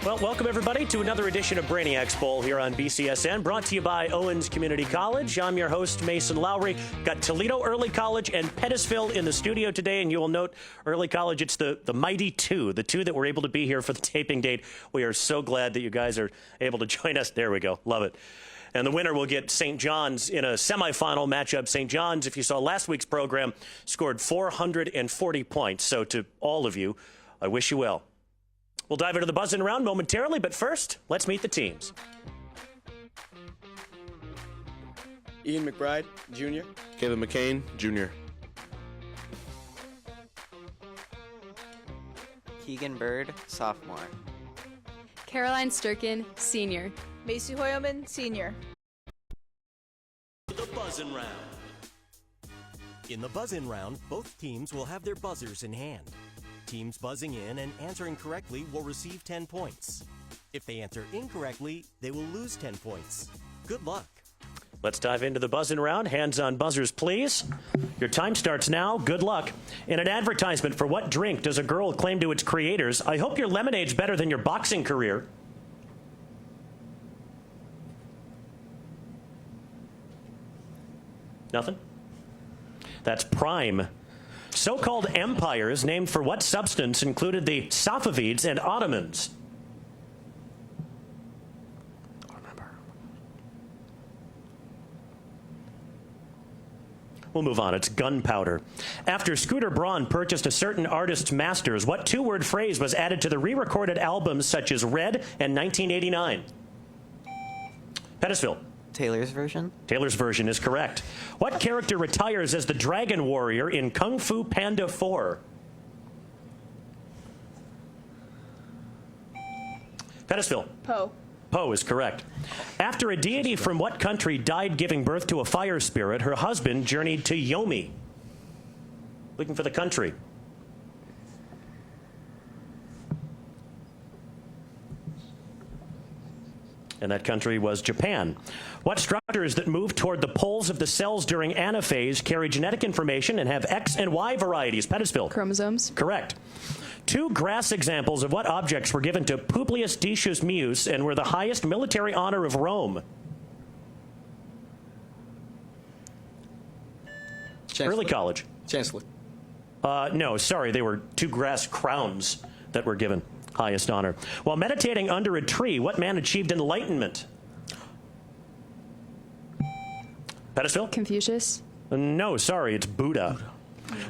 Well, welcome everybody to another edition of Brainiacs Bowl here on BCSN, brought to you by Owens Community College. I'm your host, Mason Lowry. Got Toledo Early College and Pettisville in the studio today, and you will note Early College, it's the mighty two, the two that were able to be here for the taping date. We are so glad that you guys are able to join us. There we go. Love it. And the winner will get St. John's in a semifinal matchup. St. John's, if you saw last week's program, scored 440 points. So to all of you, I wish you well. We'll dive into the buzzing round momentarily, but first, let's meet the teams. Ian McBride, Jr. Caleb McCain, Jr. Keegan Bird, sophomore. Caroline Sturkin, senior. Macy Hoyleman, senior. The buzzing round. In the buzz-in round, both teams will have their buzzers in hand. Teams buzzing in and answering correctly will receive 10 points. If they answer incorrectly, they will lose 10 points. Good luck. Let's dive into the buzzing round. Hands on buzzers, please. Your time starts now. Good luck. In an advertisement for what drink does a girl claim to its creators, "I hope your lemonade's better than your boxing career"? Nothing? That's Prime. So-called empires named for what substance included the Safavids and Ottomans? We'll move on. It's gunpowder. After Scooter Braun purchased a certain artist's masters, what two-word phrase was added to the re-recorded albums such as Red and 1989? Pettisville. Taylor's version? Taylor's version is correct. What character retires as the Dragon Warrior in Kung Fu Panda 4? Pettisville. Poe. Poe is correct. After a deity from what country died giving birth to a fire spirit, her husband journeyed to Yomi. Looking for the country. And that country was Japan. What structures that move toward the poles of the cells during anaphase carry genetic information and have X and Y varieties? Pettisville. Chromosomes. Correct. Two grass examples of what objects were given to Publius Decius Muse and were the highest military honor of Rome? Chancellor. Early college. Chancellor. No, sorry, they were two grass crowns that were given highest honor. While meditating under a tree, what man achieved enlightenment? Pettisville? Confucius. No, sorry, it's Buddha.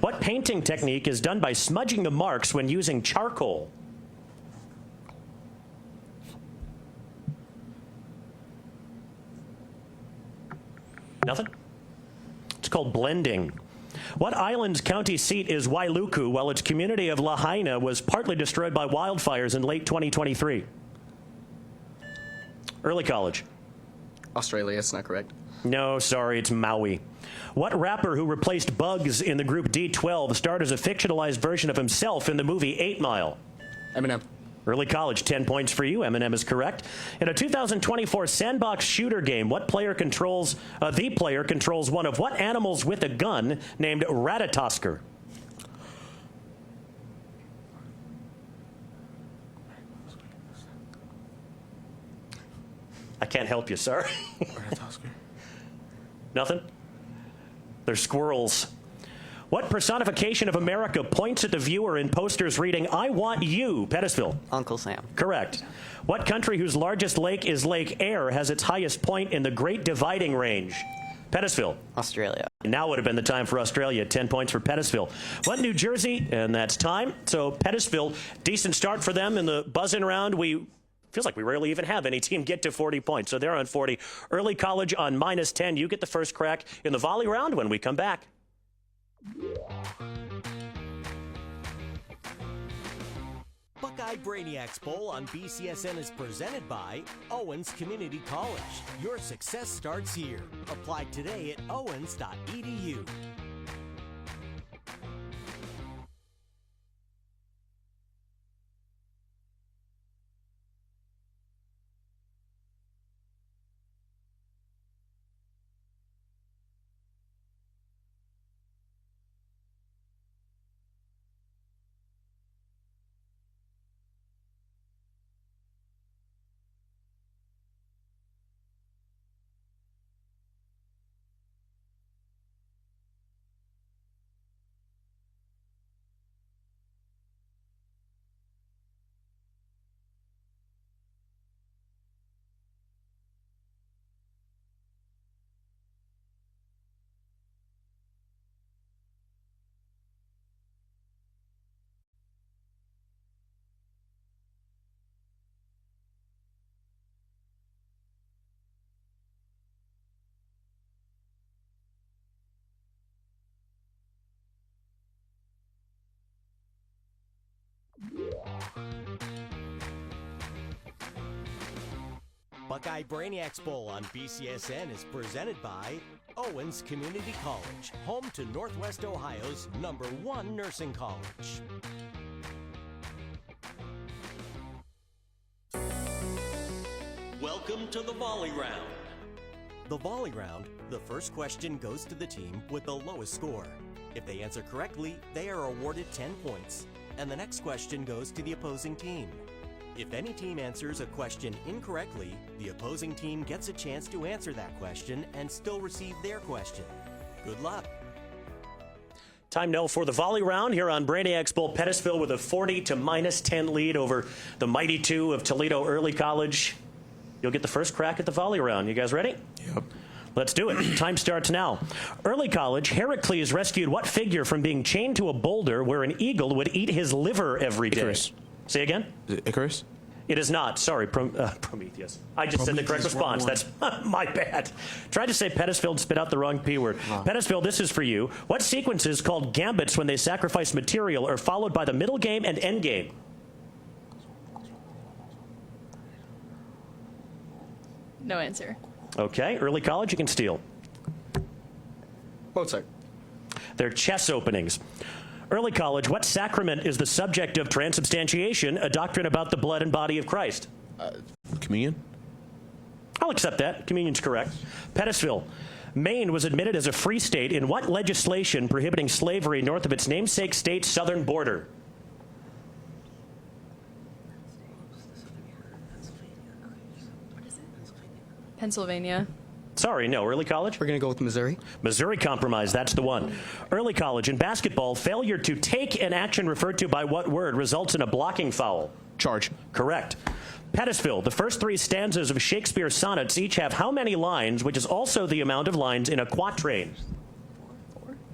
What painting technique is done by smudging the marks when using charcoal? Nothing? It's called blending. What island's county seat is Wailuku, while its community of Lahaina was partly destroyed by wildfires in late 2023? Early college. Australia, that's not correct. No, sorry, it's Maui. What rapper who replaced Bugs in the group D12 starred as a fictionalized version of himself in the movie 8 Mile? Eminem. Early college, 10 points for you. Eminem is correct. In a 2024 sandbox shooter game, the player controls one of what animals with a gun named Ratatosker? I can't help you, sir. Nothing? They're squirrels. What personification of America points at the viewer in posters reading, "I want you"? Pettisville. Uncle Sam. Correct. What country whose largest lake is Lake Eyre has its highest point in the Great Dividing Range? Pettisville. Australia. Now would have been the time for Australia. 10 points for Pettisville. What New Jersey? And that's time. So Pettisville, decent start for them in the buzz-in round. Feels like we rarely even have any team get to 40 points. So they're on 40. Early college on -10. You get the first crack in the volley round when we come back. Buckeye Brainiacs Bowl on BCSN is presented by Owens Community College. Your success starts here. Apply today at owens.edu. Buckeye Brainiacs Bowl on BCSN is presented by Owens Community College, home to Northwest Ohio's #1 nursing college. Welcome to the volley round. The volley round, the first question goes to the team with the lowest score. If they answer correctly, they are awarded 10 points, and the next question goes to the opposing team. If any team answers a question incorrectly, the opposing team gets a chance to answer that question and still receive their question. Good luck. Time now for the volley round here on Brainiacs Bowl. Pettisville with a 40 to -10 lead over the mighty two of Toledo Early College. You'll get the first crack at the volley round. You guys ready? Yep. Let's do it. Time starts now. Early College, Heracles rescued what figure from being chained to a boulder where an eagle would eat his liver every day? Icarus. Say again? Is it Icarus? It is not. Sorry, Prometheus. I just said the correct response. That's my bad. Tried to say Pettisville and spit out the wrong P word. Pettisville, this is for you. What sequences called gambits when they sacrifice material are followed by the middle game and end game? No answer. Okay, Early College, you can steal. Mozart. They're chess openings. Early College, what sacrament is the subject of transubstantiation, a doctrine about the blood and body of Christ? Communion? I'll accept that. Communion's correct. Pettisville, Maine was admitted as a free state in what legislation prohibiting slavery north of its namesake state's southern border? Pennsylvania. Sorry, no. Early College? We're going to go with Missouri. Missouri Compromise, that's the one. Early College, in basketball, failure to take an action referred to by what word results in a blocking foul? Charge. Correct. Pettisville, the first three stanzas of Shakespeare's sonnets each have how many lines, which is also the amount of lines in a quatrain?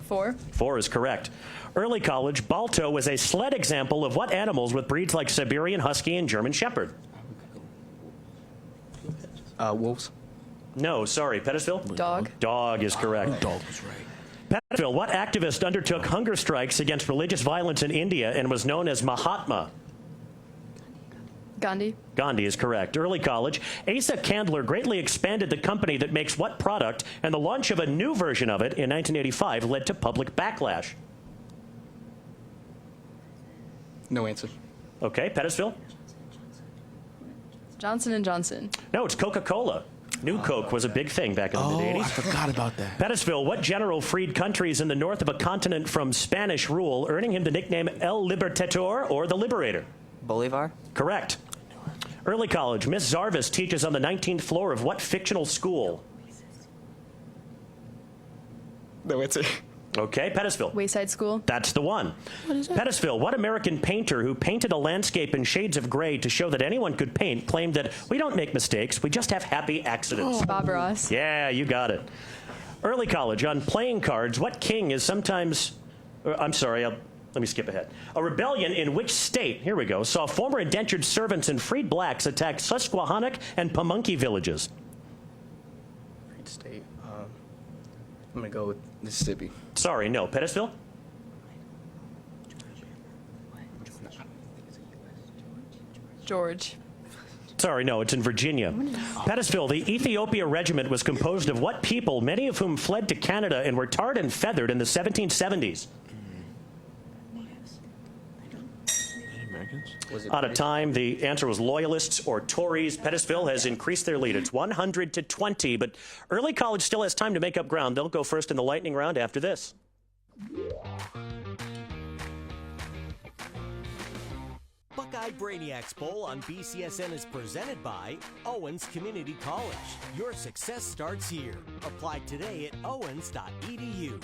4. 4 is correct. Early College, Balto was a sled example of what animals with breeds like Siberian Husky and German Shepherd? Wolves. No, sorry. Pettisville? Dog. Dog is correct. Dog was right. Pettisville, what activist undertook hunger strikes against religious violence in India and was known as Mahatma? Gandhi. Gandhi is correct. Early College, Asa Candler greatly expanded the company that makes what product, and the launch of a new version of it in 1985 led to public backlash? No answer. Okay, Pettisville? Johnson & Johnson. No, it's Coca-Cola. New Coke was a big thing back in the I mid-'80s. forgot about that. Pettisville, what general freed countries in the north of a continent from Spanish rule, earning him the nickname El Libertador, or the Liberator? Bolivar. Correct. Early College, Miss Zarvis teaches on the 19th floor of what fictional school? No answer. Okay, Pettisville. Wayside School. That's the one. What is that? Pettisville, what American painter who painted a landscape in shades of gray to show that anyone could paint claimed that we don't make mistakes, we just have happy accidents? Bob Ross. Yeah, you got it. Early College, on playing cards, what king is sometimes... I'm sorry, let me skip ahead. A rebellion in which state, here we go, saw former indentured servants and freed blacks attack Susquehannock and Pamunkey villages? Great state. I'm going to go with Mississippi. Sorry, no. Pettisville? George. Sorry, no, it's in Virginia. Pettisville, the Ethiopia Regiment was composed of what people, many of whom fled to Canada and were tarred and feathered in the 1770s? Out of time, the answer was Loyalists or Tories. Pettisville has increased their lead. It's 100 to 20, but Early College still has time to make up ground. They'll go first in the lightning round after this. Buckeye Brainiacs Bowl on BCSN is presented by Owens Community College. Your success starts here. Apply today at owens.edu.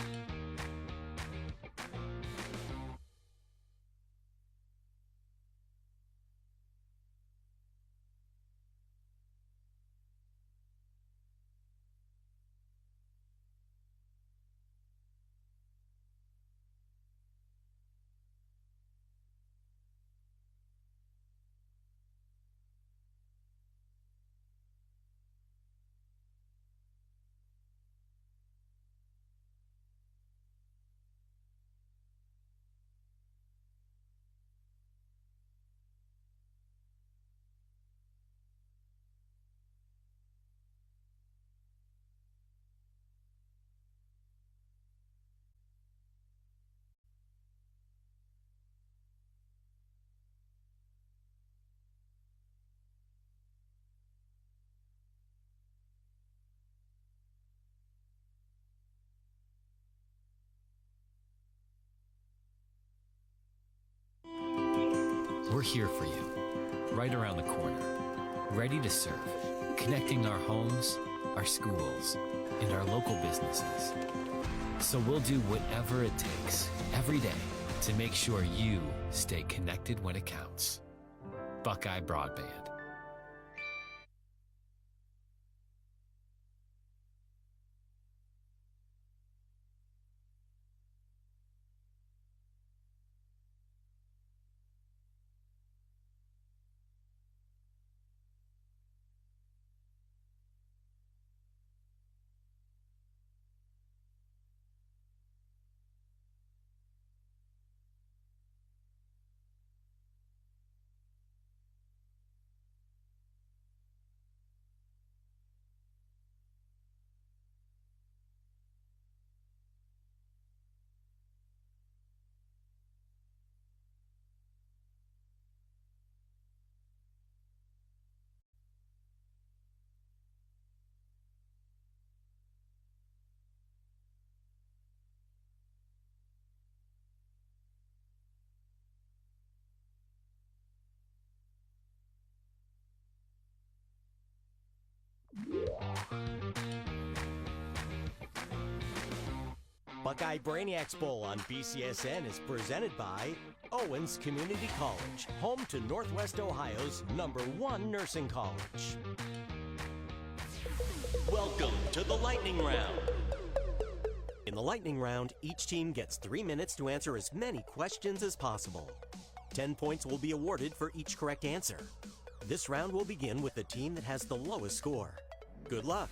we're here for you, right around the corner, ready to serve, connecting our homes, our schools, and our local businesses. So we'll do whatever it takes every day to make sure you stay connected when it counts. Buckeye Broadband. Buckeye Brainiacs Bowl on BCSN is presented by Owens Community College, home to Northwest Ohio's #1 nursing college. Welcome to the lightning round. In the lightning round, each team gets 3 minutes to answer as many questions as possible. 10 points will be awarded for each correct answer. This round will begin with the team that has the lowest score. Good luck.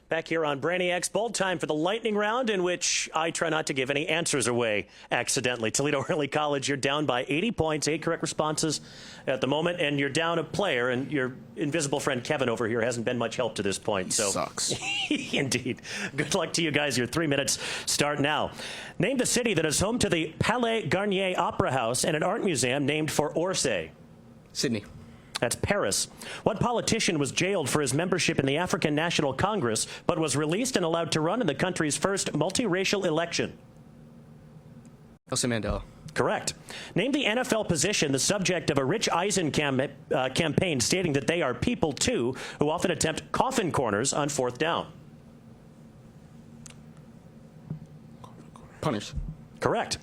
Back here on Brainiacs Bowl, time for the lightning round, in which I try not to give any answers away accidentally. Toledo Early College, you're down by 80 points, 8 correct responses at the moment, and you're down a player, and your invisible friend Kevin over here hasn't been much help to this point. He sucks. Indeed. Good luck to you guys. Your 3 minutes start now. Name the city that is home to the Palais Garnier Opera House and an art museum named for Orsay. Sydney. That's Paris. What politician was jailed for his membership in the African National Congress, but was released and allowed to run in the country's first multiracial election? Nelson Mandela. Correct. Name the NFL position the subject of a Rich Eisen campaign stating that they are people, too, who often attempt coffin corners on 4th down. Punters. Correct.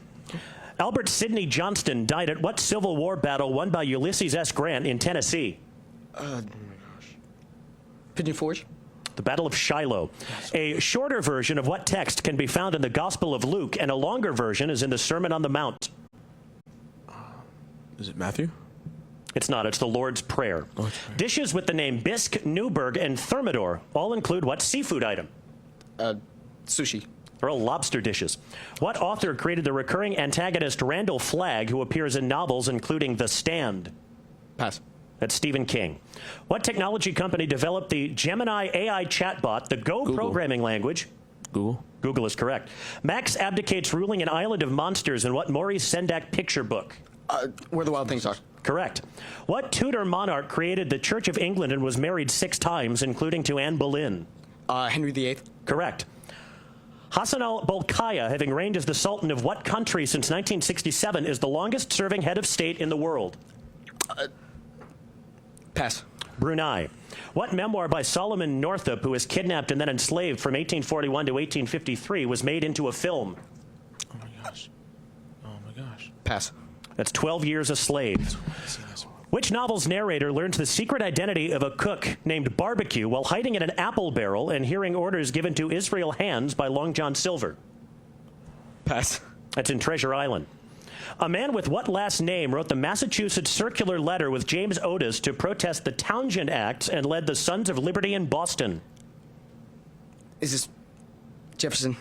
Albert Sidney Johnston died at what Civil War battle won by Ulysses S. Grant in Tennessee? Pigeon Forge. The Battle of Shiloh. A shorter version of what text can be found in the Gospel of Luke, and a longer version is in the Sermon on the Mount? Is it Matthew? It's not. It's the Lord's Prayer. Lord's Prayer. Dishes with the name bisque, Newburg, and Thermidor all include what seafood item? Sushi. They're all lobster dishes. What author created the recurring antagonist Randall Flagg, who appears in novels including The Stand? Pass. That's Stephen King. What technology company developed the Gemini AI chatbot, the Go Google. programming language? Google. Google is correct. Max abdicates ruling an island of monsters in what Maurice Sendak picture book? Where the Wild Things Are. Correct. What Tudor monarch created the Church of England and was married 6 times, including to Anne Boleyn? Henry VIII. Correct. Hassan al-Bolkiah, having reigned as the Sultan of what country since 1967, is the longest-serving head of state in the world? Pass. Brunei. What memoir by Solomon Northup, who was kidnapped and then enslaved from 1841 to 1853, was made into a film? Oh my gosh. Oh my gosh. Pass. That's 12 Years a Slave. Which novel's narrator learns the secret identity of a cook named Barbecue while hiding in an apple barrel and hearing orders given to Israel Hands by Long John Silver? Pass. That's in Treasure Island. A man with what last name wrote the Massachusetts circular letter with James Otis to protest the Townshend Acts and led the Sons of Liberty in Boston? Is this Jefferson?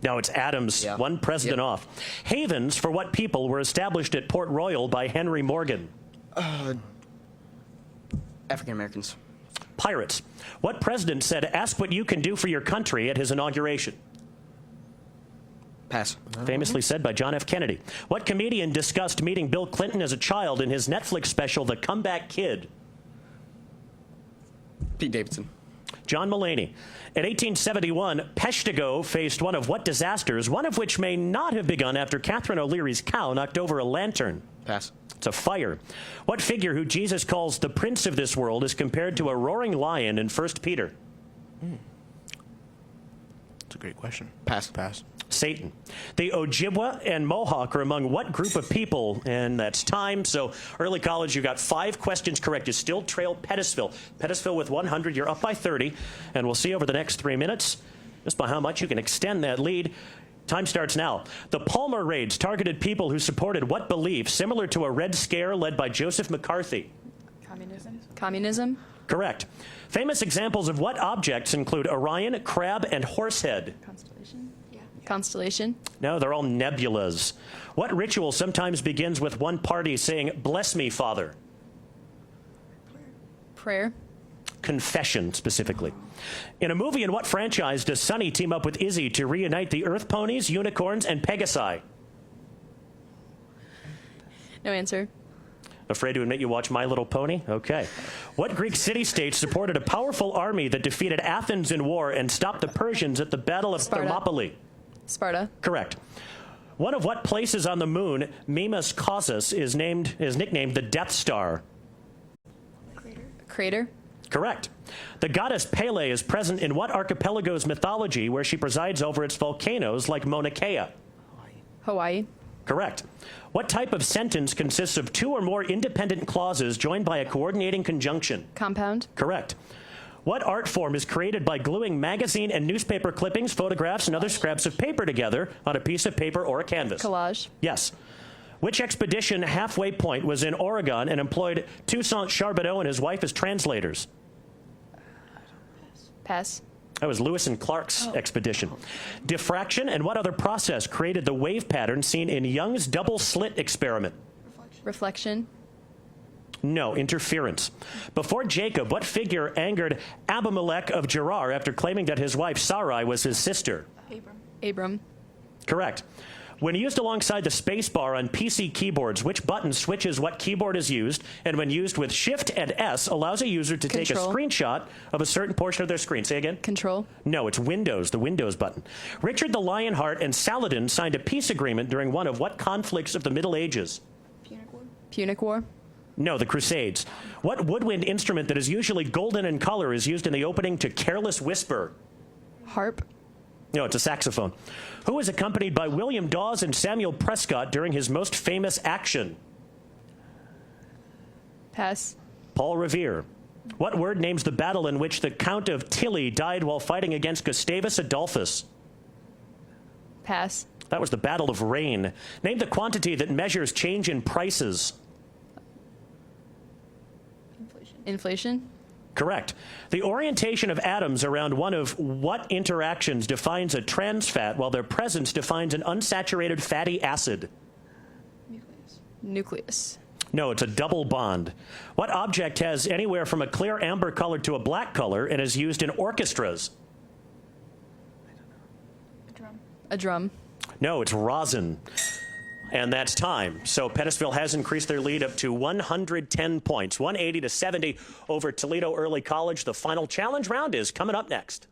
No, it's Adams. Yeah. One president Yep. off. Havens for what people were established at Port Royal by Henry Morgan? African Americans. Pirates. What president said, "Ask what you can do for your country" at his inauguration? Pass. Famously said by John F. Kennedy. What comedian discussed meeting Bill Clinton as a child in his Netflix special, The Comeback Kid? Pete Davidson. John Mulaney. In 1871, Peshtigo faced one of what disasters, one of which may not have begun after Catherine O'Leary's cow knocked over a lantern? Pass. It's a fire. What figure who Jesus calls the prince of this world is compared to a roaring lion in 1 Peter? That's a great question. Pass. Pass. Satan. The Ojibwa and Mohawk are among what group of people? And that's time. So early college, you got 5 questions correct. You still trail Pettisville. Pettisville with 100. You're up by 30. And we'll see over the next 3 minutes just by how much you can extend that lead. Time starts now. The Palmer raids targeted people who supported what belief similar to a Red Scare led by Joseph McCarthy? Communism. Communism. Correct. Famous examples of what objects include Orion, crab, and horsehead? Constellation. Yeah. Constellation. No, they're all nebulas. What ritual sometimes begins with one party saying, "Bless me, Father"? Prayer. Confession, specifically. In a movie in what franchise does Sunny team up with Izzy to reunite the Earth Ponies, Unicorns, and Pegasi? No answer. Afraid to admit you watch My Little Pony? Okay. What Greek city-state supported a powerful army that defeated Athens in war and stopped the Persians at the Battle of Sparta. Thermopylae? Sparta. Correct. One of what places on the moon, Mimas Causus, is nicknamed the Death Star? Crater. Correct. The goddess Pele is present in what archipelago's mythology where she presides over its volcanoes like Mauna Kea? Hawaii. Correct. What type of sentence consists of 2 or more independent clauses joined by a coordinating conjunction? Compound. Correct. What art form is created by gluing magazine and newspaper clippings, photographs, and other scraps of paper together on a piece of paper or a canvas? Collage. Yes. Which expedition halfway point was in Oregon and employed Toussaint Charbonneau and his wife as translators? Pass. That was Lewis and Clark's expedition. Diffraction and what other process created the wave pattern seen in Young's double slit experiment? Reflection. No, interference. Before Jacob, what figure angered Abimelech of Gerar after claiming that his wife Sarai was his sister? Abram. Correct. When used alongside the space bar on PC keyboards, which button switches what keyboard is used, and when used with Shift and S, allows a user to take a Control. screenshot of a certain portion of their screen? Say again? Control. No, it's Windows, the Windows button. Richard the Lionheart and Saladin signed a peace agreement during one of what conflicts of the Middle Ages? Punic War. No, the Crusades. What woodwind instrument that is usually golden in color is used in the opening to Careless Whisper? Harp. No, it's a saxophone. Who was accompanied by William Dawes and Samuel Prescott during his most famous action? Pass. Paul Revere. What word names the battle in which the Count of Tilly died while fighting against Gustavus Adolphus? Pass. That was the Battle of Rain. Name the quantity that measures change in prices. Inflation. Correct. The orientation of atoms around one of what interactions defines a trans fat while their presence defines an unsaturated fatty acid? Nucleus. No, it's a double bond. What object has anywhere from a clear amber color to a black color and is used in orchestras? A drum. No, it's rosin. And that's time. So Pettisville has increased their lead up to 110 points, 180 to 70 over Toledo Early College. The final challenge round is coming up next.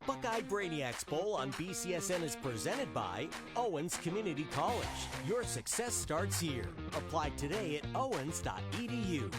Buckeye Brainiacs Bowl on BCSN is presented by Owens Community College. Your success starts here. Apply today at owens.edu.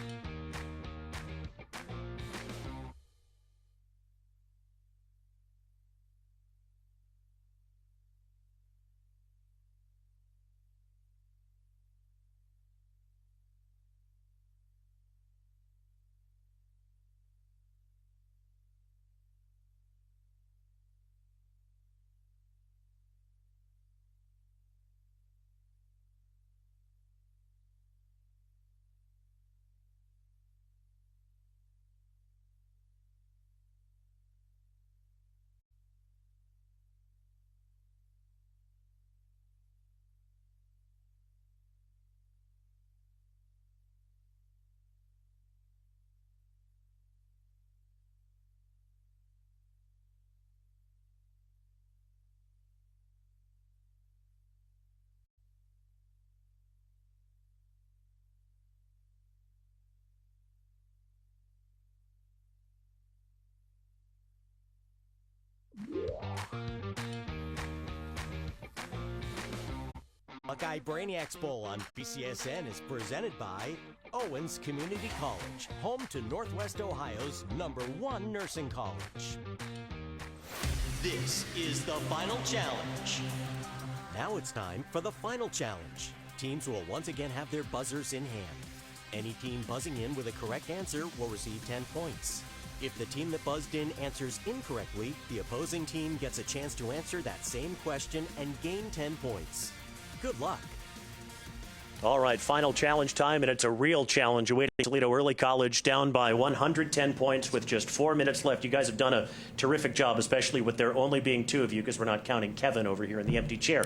Hawkeye Brainiacs Bowl on BCSN is presented by Owens Community College, home to Northwest Ohio's #1 nursing college. This is the final challenge. Now it's time for the final challenge. Teams will once again have their buzzers in hand. Any team buzzing in with a correct answer will receive 10 points. If the team that buzzed in answers incorrectly, the opposing team gets a chance to answer that same question and gain 10 points. Good luck. All right, final challenge time, and it's a real challenge awaiting Toledo Early College, down by 110 points with just 4 minutes left. You guys have done a terrific job, especially with there only being 2 of you, because we're not counting Kevin over here in the empty chair.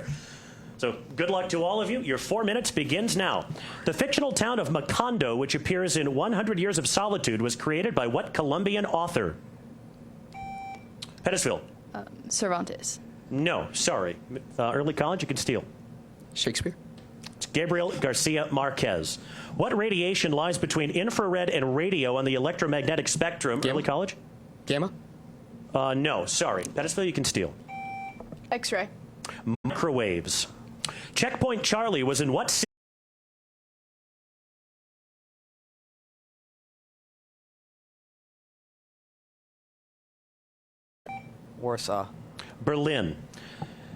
So good luck to all of you. Your 4 minutes begins now. The fictional town of Macondo, which appears in 100 Years of Solitude, was created by what Colombian author? Pettisville. Cervantes. No, sorry. Early College, you can steal. Shakespeare. It's Gabriel Garcia Marquez. What radiation lies between infrared and radio on the electromagnetic spectrum? Gamma. Early College? Gamma. No, sorry. Pettisville, you can steal. X-ray. Microwaves. Checkpoint Charlie was in what city? Warsaw. Berlin.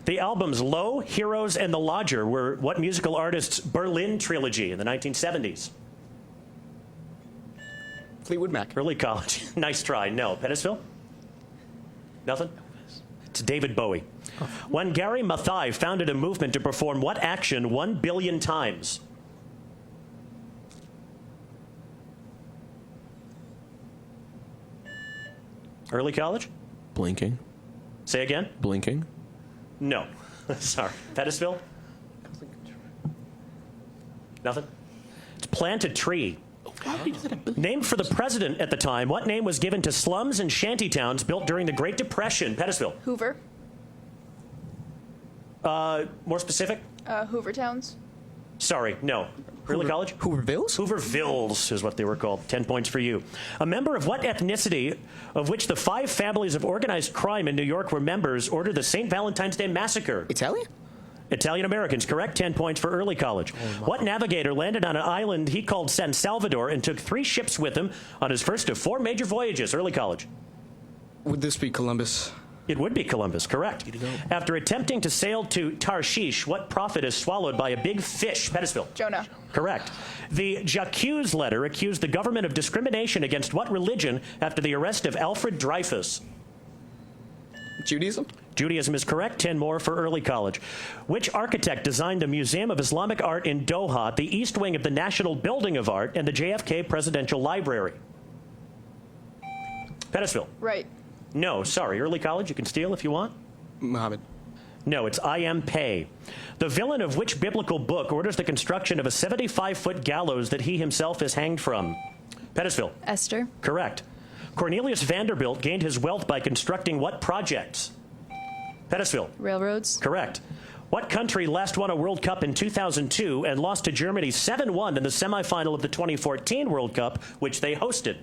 The albums Low, Heroes, and The Lodger were what musical artists' Berlin trilogy in the 1970s? Fleetwood Mac. Early College. Nice try. No. Pettisville? Nothing? It's David Bowie. When Gary Mathai founded a movement to perform what action 1 billion times? Early College? Blinking. Say again? Blinking. No. Sorry. Pettisville? Nothing? It's plant a tree. Named for the president at the time, what name was given to slums and shantytowns built during the Great Depression? Pettisville. Hoover. More specific? Hoover Towns. Sorry, no. Early College? Hoovervilles? Hoovervilles is what they were called. 10 points for you. A member of what ethnicity of which the 5 families of organized crime in New York were members ordered the St. Valentine's Day Massacre? Italian? Italian Americans, correct. 10 points for Early College. What navigator landed on an island he called San Salvador and took 3 ships with him on his first of 4 major voyages? Early College. Would this be Columbus? It would be Columbus, correct. After attempting to sail to Tarshish, what prophet is swallowed by a big fish? Pettisville. Jonah. Correct. The J'accuse letter accused the government of discrimination against what religion after the arrest of Alfred Dreyfus? Judaism? Judaism is correct. 10 more for Early College. Which architect designed the Museum of Islamic Art in Doha, the east wing of the National Building of Art, and the JFK Presidential Library? Pettisville. Right. No, sorry. Early College, you can steal if you want. Muhammad. No, it's I am Pei. The villain of which biblical book orders the construction of a 75-foot gallows that he himself is hanged from? Pettisville. Esther. Correct. Cornelius Vanderbilt gained his wealth by constructing what projects? Pettisville. Railroads. Correct. What country last won a World Cup in 2002 and lost to Germany 7-1 in the semifinal of the 2014 World Cup, which they hosted?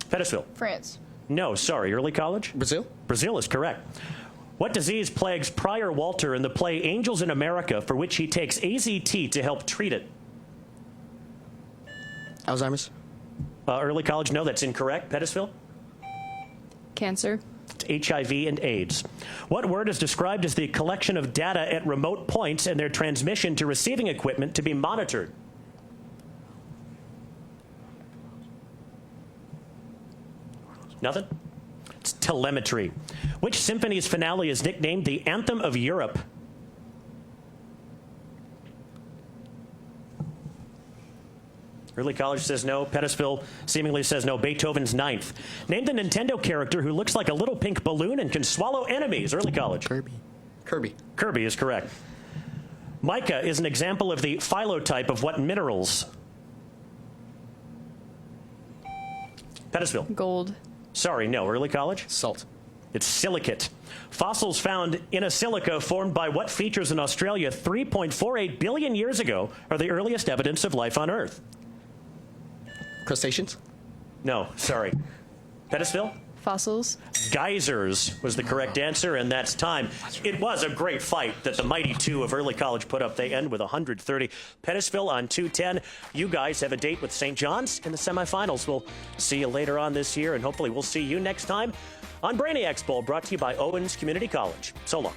Pettisville. France. No, sorry. Early College? Brazil? Brazil is correct. What disease plagues Prior Walter in the play Angels in America, for which he takes AZT to help treat it? Alzheimer's? Early College? No, that's incorrect. Pettisville? Cancer. It's HIV and AIDS. What word is described as the collection of data at remote points and their transmission to receiving equipment to be monitored? Nothing? It's telemetry. Which symphony's finale is nicknamed the Anthem of Europe? Early College says no. Pettisville seemingly says no. Beethoven's Ninth. Name the Nintendo character who looks like a little pink balloon and can swallow enemies. Early College. Kirby. Kirby. Kirby is correct. Mica is an example of the phylotype of what minerals? Pettisville. Gold. Sorry, no. Early College? Salt. It's silicate. Fossils found in a silica formed by what features in Australia 3.48 billion years ago are the earliest evidence of life on Earth? Crustaceans? No, sorry. Pettisville? Fossils. Geysers was the correct answer, and that's time. It was a great fight that the mighty two of Early College put up. They end with 130. Pettisville on 210. You guys have a date with St. John's in the semifinals. We'll see you later on this year, and hopefully we'll see you next time on Brainiacs Bowl, brought to you by Owens Community College. So long.